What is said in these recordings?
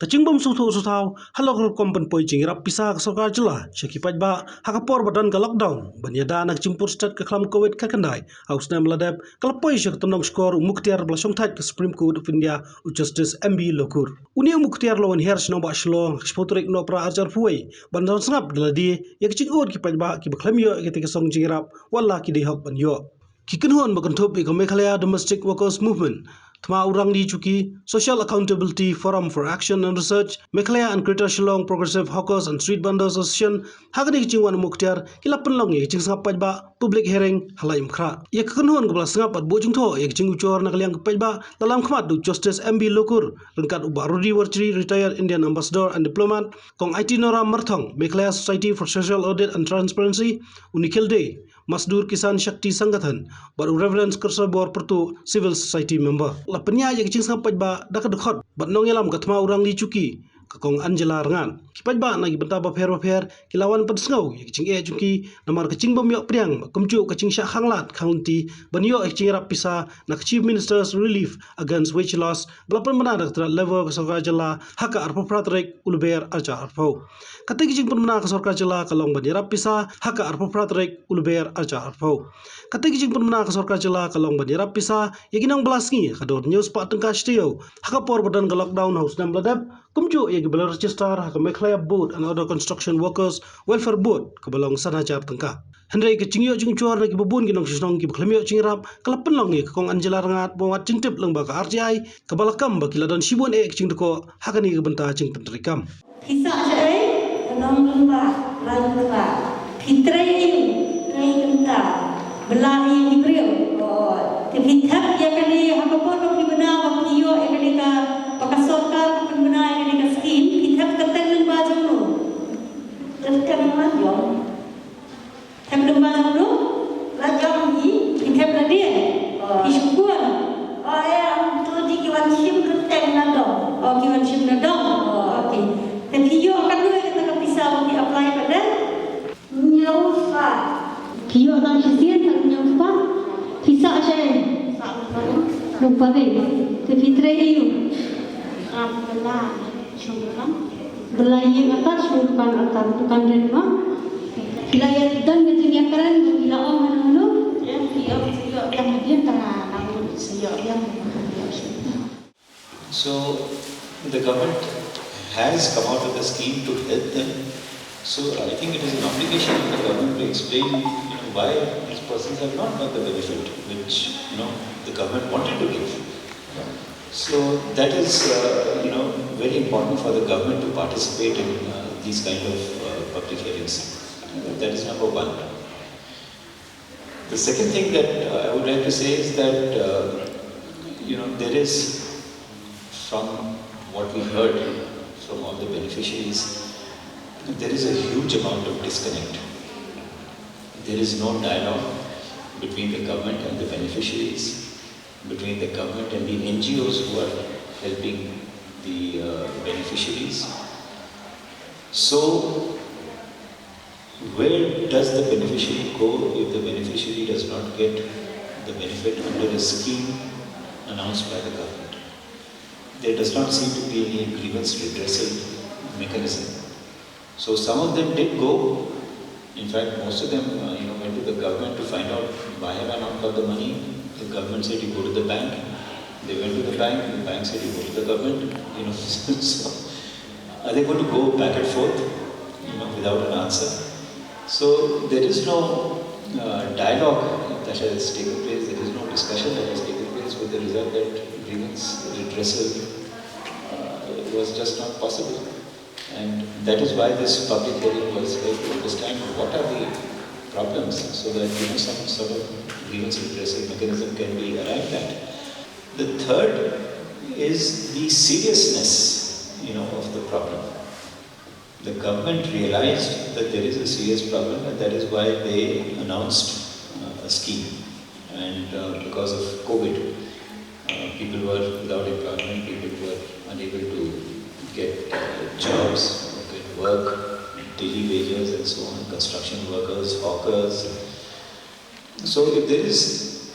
Kachingbom suthaw halok kompan poi jingïarap pisa Sorkar jela syaki paidbah hakapor badan ka lockdown banyada nak cimpur stat ka khlem covid ka kandai hausna meladep kalapoi syak tonong skor muktiar blasong thait ka Supreme Court of India Justice MB Lokur uni muktiar lawan her sno ba shlong spotrek no pra arjar fuai bandon sngap daladi yak chingod ki paidbah ki bakhlem yo ki song jingïarap wala ki dei hok ban yo ki kinhon bakan thop ki Meghalaya Domestic Workers Movement Thma urang di chuki Social Accountability Forum for Action and Research Meghalaya and Greater Shillong Progressive Hawkers and Street Vendors Association hagani chingwan muktiar kilapan long ye chingsap paidbah public hearing halaim khra ye kanhon gobla sngap at bojing tho ye ching uchor nakliang paidbah dalam khmat du Justice MB Lokur rengkat ubarudi warchri retired Indian ambassador and diplomat kong IT Nora Marthong Meghalaya Society for Social Audit and Transparency unikil day Masdur Kisan Shakti Sangathan baru reverence kersa bor pertu civil society member lapenya yang cing sampai ba dak dekhot bat nong yelam katma urang li cuki kakong Angela Rangan kipaidba nagi benta ba pher kilawan padsngau yang cing cuki namar kecing bom yok priang kemcu kecing syak hanglat county banyo jingïarap pisa nak chief minister's relief against wage loss belapan mana dak level Sorkar jela haka arpopratrek ulber arja arpo kata kecing penmana Sorkar jela kalong jingïarap pisa haka arpopratrek ulber arja arpo kata kecing penmana Sorkar jela kalong jingïarap pisa yaginang belasngi kador news pak tengka stio haka por badan ke lockdown house nam bladap kumju ye gibel register haka Meghalaya Board and Other Construction Workers Welfare Board kebalong sanajar tengka Henry ke cingyo cingcuar na kibubun ginong sisnong kibaklemyo cingïarap kalapan long ye kong Angela Rangat bawat cingtip lang baka RTI kebalakam baki ladon sibun cingdeko hakani kebenta cing penterikam pisa ai nong lengba lain lengba pitrai kenta belahi ibril tipithap ya kali hakapon baki bena baki yo kali ka pakasokar kan bena kali ka skim pitap katan lengba jono terkan majong tem lengba jono rajang ni pitap ladia isyukur ya tu di kiwan sim kenteng nadong kiwan sim nadong okey tapi yo akan dua kita ke pisa bagi apply pada nyaufa kiyo nang sisian tak nyaufa pisa saya lupa deh tapi trayu belah yang atas bukan atas bukan renma wilayah dan jingïarap bila orang mana ya yang dia telah namun yang So the government has come out with a scheme to help them. So I think it is an obligation of the government to explain, why these persons have not got the benefit which the government wanted to give. So that is very important for the government to participate in these kind of public hearings. That is number one. The second thing that I would like to say is that there is, from what we heard from all the beneficiaries, there is a huge amount of disconnect. There is no dialogue between the government and the beneficiaries, between the government and the NGOs who are helping the beneficiaries. So, where does the beneficiary go if the beneficiary does not get the benefit under a scheme announced by the government? There does not seem to be any grievance redressal mechanism. So some of them did go. In fact, most of them went to the government to find out why have I not got the money. The government said you go to the bank. They went to the bank said you go to the government. So are they going to go back and forth without an answer? So there is no dialogue that has taken place. There is no discussion that has taken place, with the result that grievance redressal was just not possible. And that is why this public hearing was held, to understand what are the problems, so that some sort of grievance redressal mechanism can be arrived at. The third is the seriousness of the problem. The government realized that there is a serious problem, and that is why they announced a scheme. And because of COVID, people were without employment, people were unable to get jobs, get work, daily wages and so on, construction workers, hawkers. So if there is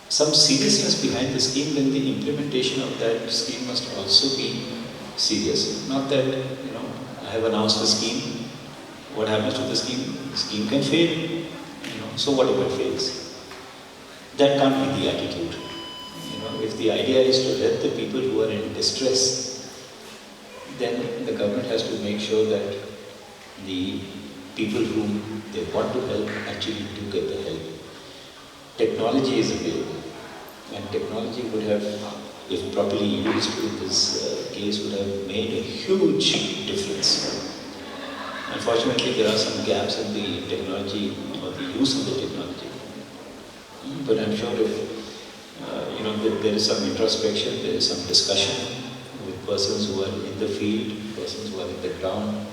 some seriousness behind the scheme, then the implementation of that scheme must also be serious. Not that, I have announced a scheme. What happens to the scheme? The scheme can fail. So what if it fails? That can't be the attitude. If the idea is to help the people who are in distress, then the government has to make sure that the people whom they want to help actually do get the help. Technology is available, and technology would have, if properly used in this case, would have made a huge difference. Unfortunately, there are some gaps in the technology or the use of the technology. But I'm sure if there is some introspection, there is some discussion with persons who are in the field, persons who are in the ground,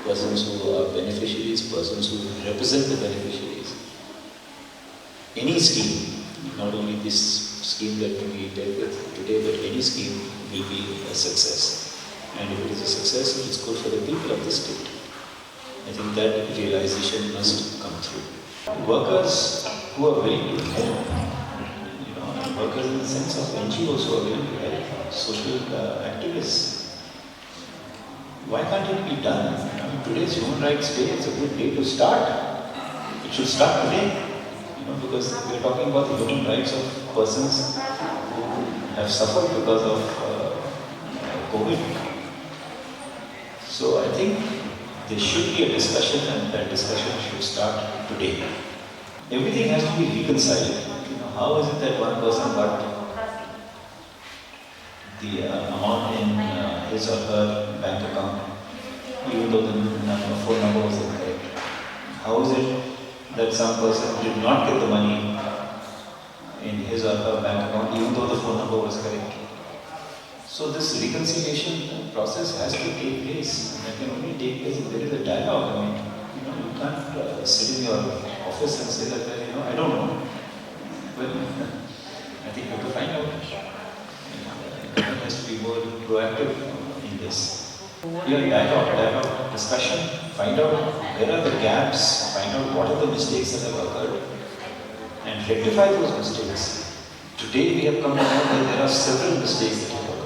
persons who are beneficiaries, persons who represent the beneficiaries. Any scheme, not only this scheme that we dealt with today, but any scheme will be a success. And if it is a success, it is good for the people of the state. I think that realization must come through. Workers who are willing to help, workers in the sense of NGOs who are willing to help, social activists. Why can't it be done? Today's Human Rights Day is a good day to start. It should start today, because we are talking about the human rights of persons who have suffered because of COVID. So I think there should be a discussion, and that discussion should start today. Everything has to be reconciled. How is it that one person got the amount in his or her bank account, even though the phone number was incorrect? How is it that some person did not get the money in his or her bank account, even though the phone number was correct? So this reconciliation process has to take place, and that can only take place if there is a dialogue. You can't sit in your office and say that, I don't know. Well, I think we have to find out. Government has to be more proactive in this. Dialogue, discussion, find out where are the gaps, find out what are the mistakes that have occurred, and rectify those mistakes. Today we have come to know that there are several mistakes that have occurred.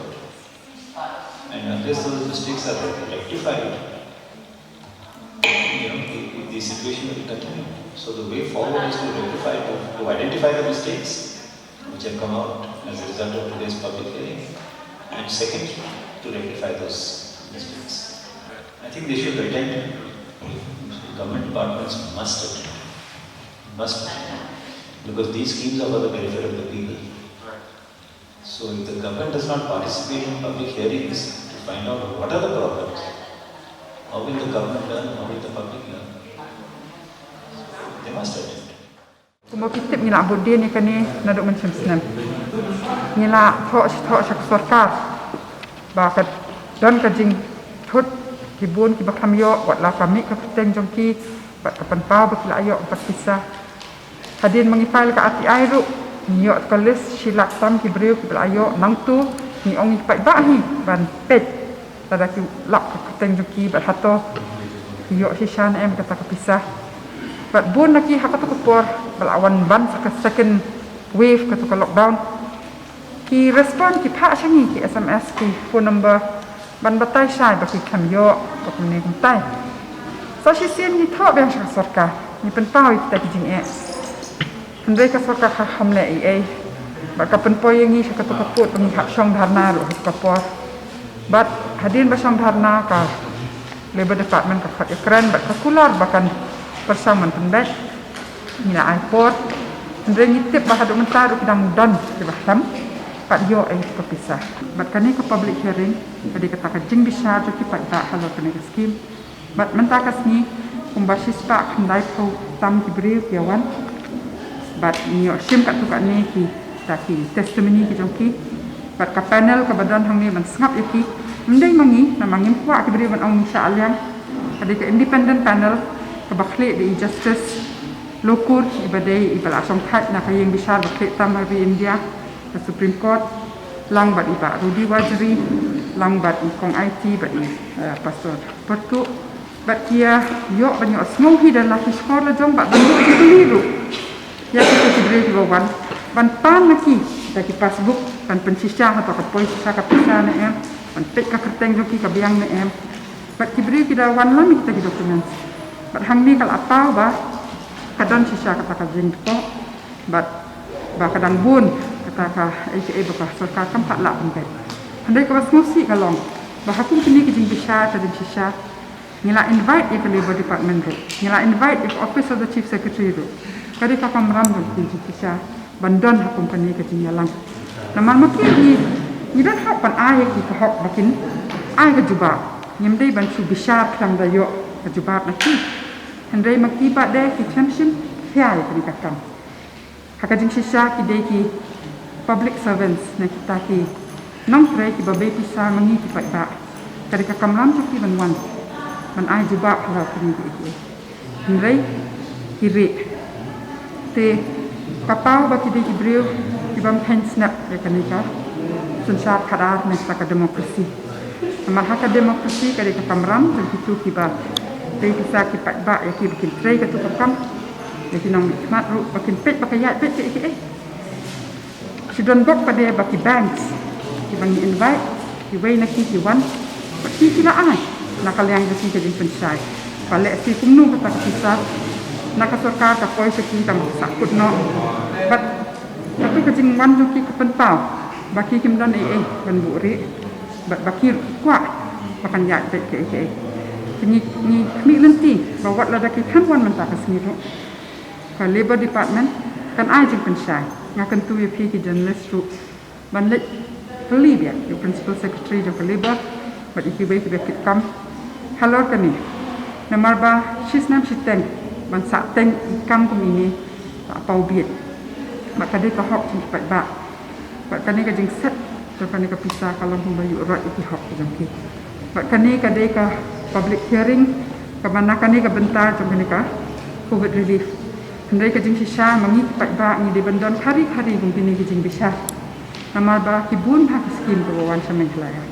And unless those mistakes are rectified, the situation will continue. So the way forward is to rectify, to identify the mistakes which have come out as a result of today's public hearing, and second, to rectify those mistakes. I think they should attend. Government departments must attend, because these schemes are for the benefit of the people. So if the government does not participate in public hearings to find out what are the problems, how will the government learn? How will the public learn? They must attend. Kumau kitip ngila abudin ni kani naduk macam senam. Ngila thok Sorkar. Bakat dan kajing thut kibun kibakam yo buat la kami ke peteng jongki buat kapan pau bakila ayo buat pisa. Hadin mengifail ke ati airu nyo kolis silak tam kibriu kibla ayo nang tu ni ong paidbah hi ban pet tada ki lak ke peteng jongki buat hato yo sisan em kata ke pisa. But bun lagi hak tu kupor belawan ban second wave kata lockdown ki respond ki pak changi ki SMS ki phone number ban batai sai baki kam yo ko ni kumtai so si sien ni thok bang Sorkar ni pen pau kita ki jing andre ka Sorkar kha hamle ai ba ka pen poy ngi sa ka tu kaput peng hak song dharna ro ka por but hadin ba song dharna ka labor department ka khat ekran ba ka kular bakan persamaan pendat mina airport andre ngitip bahadu mentar kidang dan di baham pat yo ai kepisah bat kani ke public hearing tadi kata jing bisa jadi paidbah halo kene skim bat mentakas ni kumbasis pak khandai pau tam kibriu kiawan bat ni sim kat tukak ni ki taki testimony ki jongki bat ka panel ka badan hang ni man sngap yaki mendai mangi namangin puak kibriu ban ong insya Allah tadi ke independent panel kebakhli di Justice lokur ibadai ibal asong khat na kayeng bisar bakhli tam hari India ke Supreme Court lang bat iba Rudi Wajri lang bat kong IT bat pastor pertu bat kia yo banyak smohi dan laki sekolah jong bat banyak dibeliru ya kita diberi bawan ban pan lagi dari passbook ban pensisah atau kapoi sisa kapisa na ban pek ka kerteng joki ka biang ne em bat kibri kita wan lami kita ki dokumen bat hang ni kal apau ba kadan sisa kata ka jing to bat ba kadang bun kata ka aka ba Sorkar kam tak la pun andai ka bas musi kalong ba hakum kini ki jing bisa ta jing sisa ngila invite ya ke Labour Department ro ngila invite ya Office of the Chief Secretary ro kadi ka pamram ro ki jing sisa bandon hakum kini ke jing yalang namal makin ni dan hak pan ai ki ka hok bakin ai ka juba nyam dei ban su bisar klang da yo ka juba na ki handai makki ba de ki championship fiai ka ni ka kam haka jing sisa ki dei ki public servants na kita ki nong pre ki ba be pisa mangi ki paidbah kadi ka kamlam tu ki ban wan ban ai juba la ki ni ki handai ki re te kapau ba ki dei ki brio ki bam Pynsngew ya ka ni ka sunsar kadar nesta ka demokrasi Mahaka demokrasi kali ka kamram dan itu kiba dei bisa ki paidbah ya ki bikin tray ka tu kam ya ki nong mat ru bikin pet bakayat pet ki sidon bok pada baki banks ki bang invite ki wei na ki wan ki la ai na kaliang desi jadi pensai balik si kumnu kata ka pisa na ka Sorkar ka poi ki tam sakut no bat tapi ka jing wan jo ki ka penpau baki kim dan ban bu ri bat bakir kuat pakan ya ke ni mi lenti bawa la daki kan wan menta kasni ro ka Labour Department kan ai jing pensai ngakan tu ye ki journalist ru ban le peli dia the principal secretary of Labour bat iki bai ki bekit kam halor kani namar ba shisnam shiteng ban sa teng kam ko ini ta pau biet mak kade ka hok jing paidbah bat kani ka jing set kani ka pisa kalau membayu rat itu hak jangki bat kani ka dei ka public hearing ka mana kani ka bentar jangki ka covid relief handai ka jing sisa mangi paidbah ni de bandon hari-hari bungkini ki jing bisa namar ba ki bun ha skim ko wan sameng laya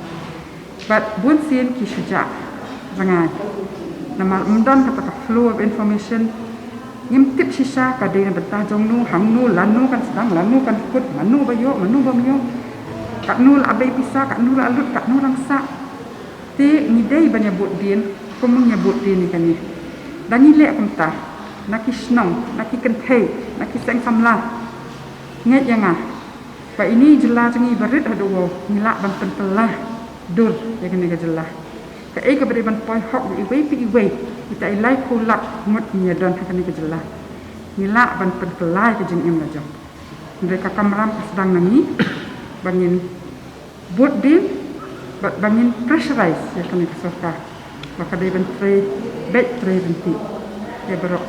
bat bun sin ki suja rangai namar mdon kata ka flow of information ngim tip sisa ka dei na bentar jongnu hangnu lanu kan sedang lanu kan kut manu bayo manu bamyo kat nul abai pisa kat nul alut kat nul rangsa te ngidei banyabut din komung nyabut din ni kani dan ngilek kumta naki snong naki kenthei naki seng samla nget yang ba ini jela jengi barit hadu wo ngilak ban pentelah dur ya kani ga jela ka e ka beri ban poi hok i wei kita ilai kulak mut nyadon kani ga jela ngilak ban pentelah ke jeng im lajong mereka kamram sedang nangi bangin buat dia bangin pressurize ya kami ke Sorkar maka dia ben tray back tray nanti ya berok